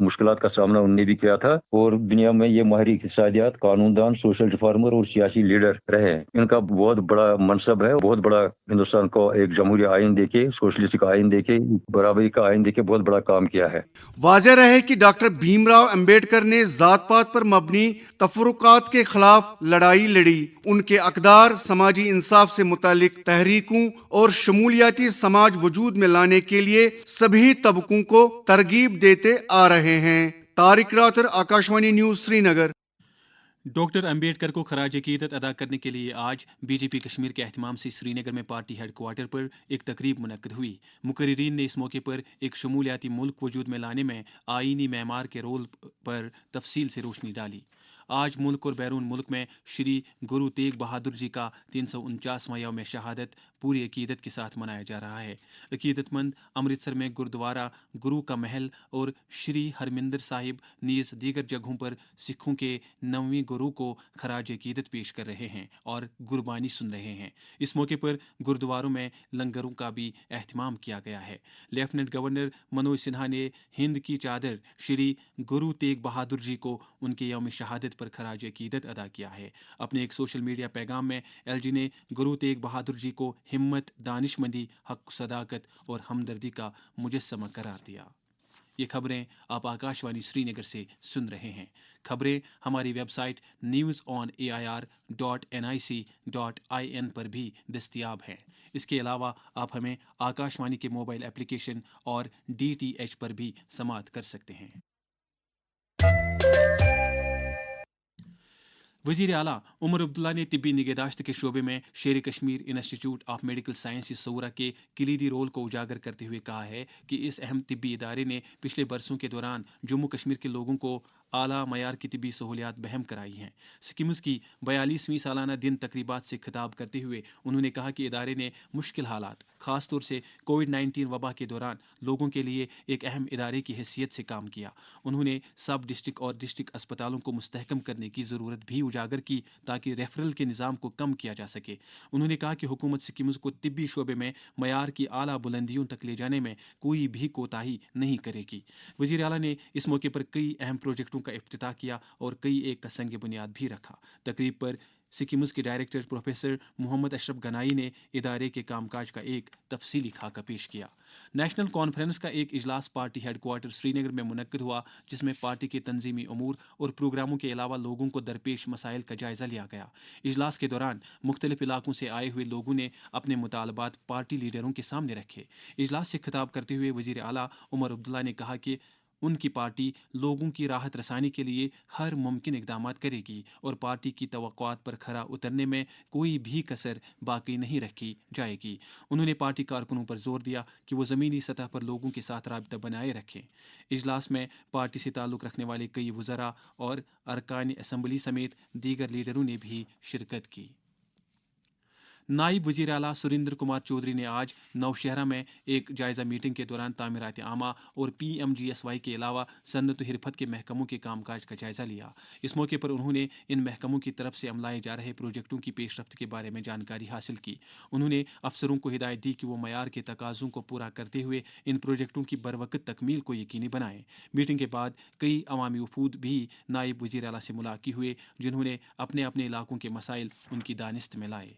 مشکلات کا سامنا انہوں نے بھی کیا تھا اور دنیا میں یہ ماہر اقتصادیات، قانون دان، سوشل ریفارمر اور سیاسی لیڈر رہے ہیں. ان کا بہت بڑا منصب ہے، بہت بڑا ہندوستان کو ایک جمہوری آئین دے کے، سوشلسٹ کا آئین دے کے، برابری کا آئین دے کے بہت بڑا کام کیا ہے. واضح رہے کہ ڈاکٹر بھیم راؤ امبیڈکر نے ذات پات پر مبنی تفرقات کے خلاف لڑائی لڑی. ان کے اقدار سماجی انصاف سے متعلق تحریکوں اور شمولیاتی سماج وجود میں لانے کے لیے سبھی طبقوں کو ترغیب دیتے آ رہے ہیں. طارق راتر، آکاشوانی نیوز، سری نگر. ڈاکٹر امبیڈکر کو خراج عقیدت ادا کرنے کے لیے آج بی جے پی کشمیر کے اہتمام سے سری نگر میں پارٹی ہیڈ کوارٹر پر ایک تقریب منعقد ہوئی. مقررین نے اس موقع پر ایک شمولیاتی ملک وجود میں لانے میں آئینی معمار کے رول پر تفصیل سے روشنی ڈالی. آج ملک اور بیرون ملک میں شری گرو تیگ بہادر جی کا 349واں یوم شہادت پوری عقیدت کے ساتھ منایا جا رہا ہے. عقیدت مند امرتسر میں گردوارہ گرو کا محل اور شری ہرمندر صاحب نیز دیگر جگہوں پر سکھوں کے 9ویں گرو کو خراج عقیدت پیش کر رہے ہیں اور قربانی سن رہے ہیں. اس موقع پر گردواروں میں لنگروں کا بھی اہتمام کیا گیا ہے. لیفٹیننٹ گورنر منوج سنہا نے ہند کی چادر شری گرو تیگ بہادر جی کو ان کے یوم شہادت پر خراج عقیدت ادا کیا ہے. اپنے ایک سوشل میڈیا پیغام میں ایل جی نے گرو تیگ بہادر جی کو ہمت، دانش مندی، حق، صداقت اور ہمدردی کا مجسمہ قرار دیا. یہ خبریں آپ آکاشوانی سری نگر سے سن رہے ہیں. خبریں ہماری ویب سائٹ news.air.nic.in پر بھی دستیاب ہیں. اس کے علاوہ آپ ہمیں آکاشوانی کے موبائل اپلیکیشن اور DTH پر بھی سماعت کر سکتے ہیں. وزیر اعلیٰ عمر عبداللہ نے طبی نگہداشت کے شعبے میں شیر Kashmir institute of medical sciences Soura کے کلیدی رول کو اجاگر کرتے ہوئے کہا ہے کہ اس اہم طبی ادارے نے پچھلے برسوں کے دوران جموں کشمیر کے لوگوں کو اعلیٰ معیار کی طبی سہولیات بہم کرائی ہیں. سکمز کی 42ویں سالانہ دن تقریبات سے خطاب کرتے ہوئے انہوں نے کہا کہ ادارے نے مشکل حالات، خاص طور سے کووڈ-19 وبا کے دوران لوگوں کے لیے ایک اہم ادارے کی حیثیت سے کام کیا. انہوں نے سب ڈسٹرکٹ اور ڈسٹرکٹ اسپتالوں کو مستحکم کرنے کی ضرورت بھی اجاگر کی تاکہ ریفرل کے نظام کو کم کیا جا سکے. انہوں نے کہا کہ حکومت سکمز کو طبی شعبے میں معیار کی اعلیٰ بلندیوں تک لے جانے میں کوئی بھی کوتاہی نہیں کرے گی. وزیر اعلیٰ نے اس موقع پر کئی اہم پروجیکٹوں کا افتتاح کیا اور کئی ایک کا سنگ بنیاد بھی رکھا. تقریب پر سکمز کے ڈائریکٹر پروفیسر محمد اشرف گنائی نے ادارے کے کام کاج کا ایک تفصیلی خاکہ پیش کیا. نیشنل کانفرنس کا ایک اجلاس پارٹی ہیڈ کوارٹر سری نگر میں منعقد ہوا جس میں پارٹی کے تنظیمی امور اور پروگراموں کے علاوہ لوگوں کو درپیش مسائل کا جائزہ لیا گیا. اجلاس کے دوران مختلف علاقوں سے آئے ہوئے لوگوں نے اپنے مطالبات پارٹی لیڈروں کے سامنے رکھے. اجلاس سے خطاب کرتے ہوئے وزیر اعلیٰ عمر عبداللہ نے کہا کہ ان کی پارٹی لوگوں کی راحت رسانی کے لیے ہر ممکن اقدامات کرے گی اور پارٹی کی توقعات پر کھرا اترنے میں کوئی بھی کسر باقی نہیں رکھی جائے گی. انہوں نے پارٹی کارکنوں پر زور دیا کہ وہ زمینی سطح پر لوگوں کے ساتھ رابطہ بنائے رکھیں. اجلاس میں پارٹی سے تعلق رکھنے والے کئی وزراء اور ارکان اسمبلی سمیت دیگر لیڈروں نے بھی شرکت کی. نائب وزیر اعلیٰ سریندر کمار چودھری نے آج نوشہرہ میں ایک جائزہ میٹنگ کے دوران تعمیرات عامہ اور PMGSY کے علاوہ صنعت و حرفت کے محکموں کے کام کاج کا جائزہ لیا. اس موقع پر انہوں نے ان محکموں کی طرف سے عملائے جا رہے پروجیکٹوں کی پیش رفت کے بارے میں جانکاری حاصل کی. انہوں نے افسروں کو ہدایت دی کہ وہ معیار کے تقاضوں کو پورا کرتے ہوئے ان پروجیکٹوں کی بروقت تکمیل کو یقینی بنائیں. میٹنگ کے بعد کئی عوامی وفود بھی نائب وزیر اعلیٰ سے ملاقات ہوئے جنہوں نے اپنے اپنے علاقوں کے مسائل ان کی دانست میں لائے.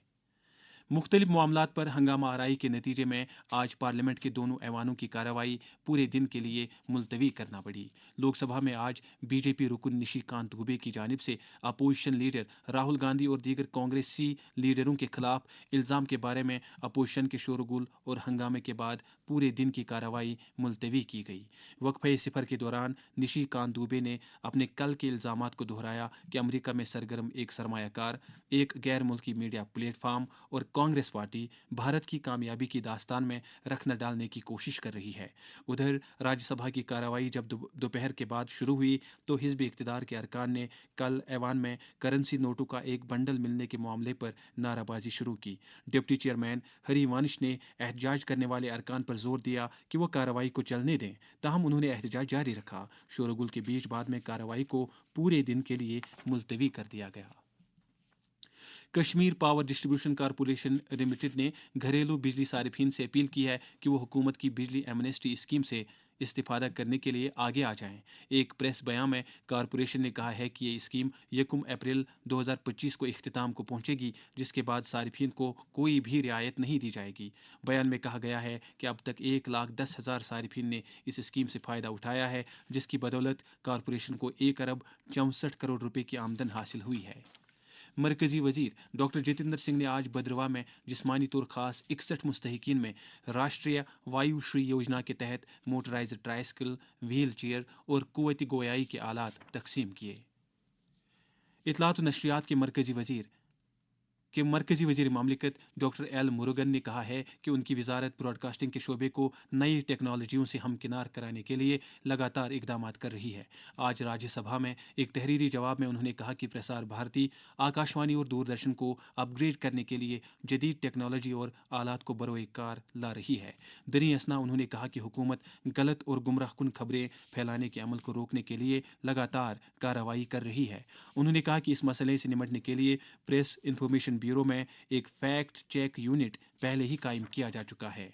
مختلف معاملات پر ہنگامہ آرائی کے نتیجے میں آج پارلیمنٹ کے دونوں ایوانوں کی کارروائی پورے دن کے لیے ملتوی کرنا پڑی. لوک سبھا میں آج بی جے پی رکن نشی کانت دوبے کی جانب سے اپوزیشن لیڈر راہل گاندھی اور دیگر کانگریسی لیڈروں کے خلاف الزام کے بارے میں اپوزیشن کے شورغل اور ہنگامے کے بعد پورے دن کی کارروائی ملتوی کی گئی. وقفہ صفر کے دوران نشی کانت دوبے نے اپنے کل کے الزامات کو دہرایا کہ امریکہ میں سرگرم ایک سرمایہ کار، ایک غیر ملکی میڈیا پلیٹ فارم اور کانگریس پارٹی بھارت کی کامیابی کی داستان میں رخ نہ ڈالنے کی کوشش کر رہی ہے. ادھر راجیہ سبھا کی کارروائی جب دوپہر کے بعد شروع ہوئی تو حزب اقتدار کے ارکان نے کل ایوان میں کرنسی نوٹوں کا ایک بنڈل ملنے کے معاملے پر نعرہ بازی شروع کی. ڈپٹی چیئرمین ہری وانش نے احتجاج کرنے والے ارکان پر زور دیا کہ وہ کارروائی کو چلنے دیں، تاہم انہوں نے احتجاج جاری رکھا. شورغل کے بیچ بعد میں کارروائی کو پورے دن کے لیے ملتوی کر دیا گیا. Kashmir power distribution corporation limited نے گھریلو بجلی صارفین سے اپیل کی ہے کہ وہ حکومت کی بجلی ایمنسٹی اسکیم سے استفادہ کرنے کے لیے آگے آ جائیں۔ ایک پریس بیان میں کارپوریشن نے کہا ہے کہ یہ اسکیم 1 اپریل 2025 کو اختتام کو پہنچے گی، جس کے بعد صارفین کو کوئی بھی رعایت نہیں دی جائے گی۔ بیان میں کہا گیا ہے کہ اب تک 1,10,000 صارفین نے اس اسکیم سے فائدہ اٹھایا ہے، جس کی بدولت کارپوریشن کو 1 ارب 64 کروڑ روپے کی آمدن حاصل ہوئی ہے۔ مرکزی وزیر ڈاکٹر جتیندر سنگھ نے آج بدرواہ میں جسمانی طور خاص 61 مستحقین میں راشٹریہ وایو شری یوجنا کے تحت موٹرائزڈ ٹرائسکل، ویل چیئر اور قوتی گویائی کے آلات تقسیم کیے۔ اطلاعات و نشریات کے مرکزی وزیر مملکت ڈاکٹر ایل مروگن نے کہا ہے کہ ان کی وزارت براڈ کاسٹنگ کے شعبے کو نئی ٹیکنالوجیوں سے ہمکنار کرانے کے لیے لگاتار اقدامات کر رہی ہے۔ آج راجیہ سبھا میں ایک تحریری جواب میں انہوں نے کہا کہ پرسار بھارتی آکاشوانی اور دوردرشن کو اپ گریڈ کرنے کے لیے جدید ٹیکنالوجی اور آلات کو بروئے کار لا رہی ہے۔ دریں اثنا انہوں نے کہا کہ حکومت غلط اور گمراہ کن خبریں پھیلانے کے عمل کو روکنے کے لیے لگاتار کارروائی کر رہی ہے۔ انہوں نے کہا کہ اس مسئلے سے نمٹنے کے لیے پریس انفارمیشن بیورو میں ایک فیکٹ چیک یونٹ پہلے ہی قائم کیا جا چکا ہے۔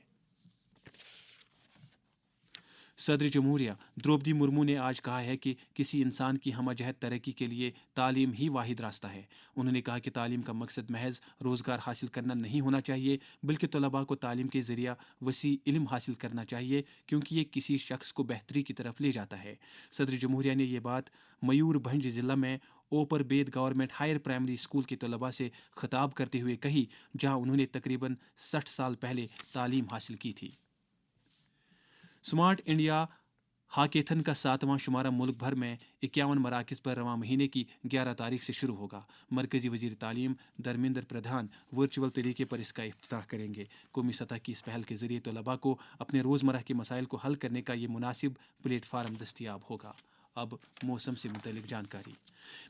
صدر جمہوریہ دروپدی مرمو نے آج کہا ہے کہ کسی انسان کی ہمہ جہت ترقی کے لیے تعلیم ہی واحد راستہ ہے۔ انہوں نے کہا کہ تعلیم کا مقصد محض روزگار حاصل کرنا نہیں ہونا چاہیے، بلکہ طلباء کو تعلیم کے ذریعہ وسیع علم حاصل کرنا چاہیے، کیونکہ یہ کسی شخص کو بہتری کی طرف لے جاتا ہے۔ صدر جمہوریہ نے یہ بات میور بھنج ضلع میں اوپر بید گورنمنٹ ہائر پرائمری اسکول کے طلباء سے خطاب کرتے ہوئے کہی، جہاں انہوں نے تقریباً 60 سال پہلے تعلیم حاصل کی تھی۔ سمارٹ انڈیا ہاکیتھن کا 7واں شمارہ ملک بھر میں 51 مراکز پر رواں مہینے کی 11 تاریخ سے شروع ہوگا۔ مرکزی وزیر تعلیم دھرمیندر پردھان ورچوئل طریقے پر اس کا افتتاح کریں گے۔ قومی سطح کی اس پہل کے ذریعے طلباء کو اپنے روزمرہ کے مسائل کو حل کرنے کا یہ مناسب پلیٹ فارم دستیاب ہوگا۔ اب موسم سے متعلق جانکاری۔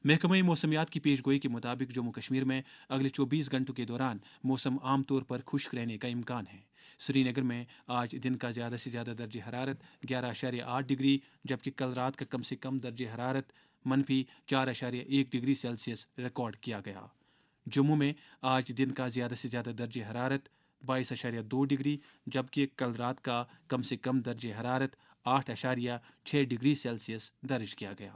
محکمہ موسمیات کی پیش گوئی کے مطابق جموں کشمیر میں اگلے 24 گھنٹوں کے دوران موسم عام طور پر خشک رہنے کا امکان ہے۔ سری نگر میں آج دن کا زیادہ سے زیادہ درجہ حرارت 11.8 ڈگری، جبکہ کل رات کا کم سے کم درجہ حرارت -4.1 ڈگری سیلسیس ریکارڈ کیا گیا۔ جموں میں آج دن کا زیادہ سے زیادہ درجہ حرارت 22.2 ڈگری، جبکہ کل رات کا کم سے کم درجہ حرارت 8.6 ڈگری سیلسیس درج کیا گیا۔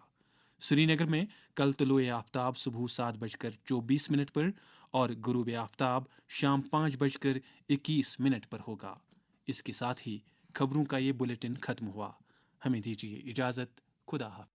سری نگر میں کل طلوع آفتاب صبح 7:24 پر اور غروب آفتاب شام 5:21 پر ہوگا۔ اس کے ساتھ ہی خبروں کا یہ بلیٹن ختم ہوا۔ ہمیں دیجیے اجازت۔ خدا حافظ۔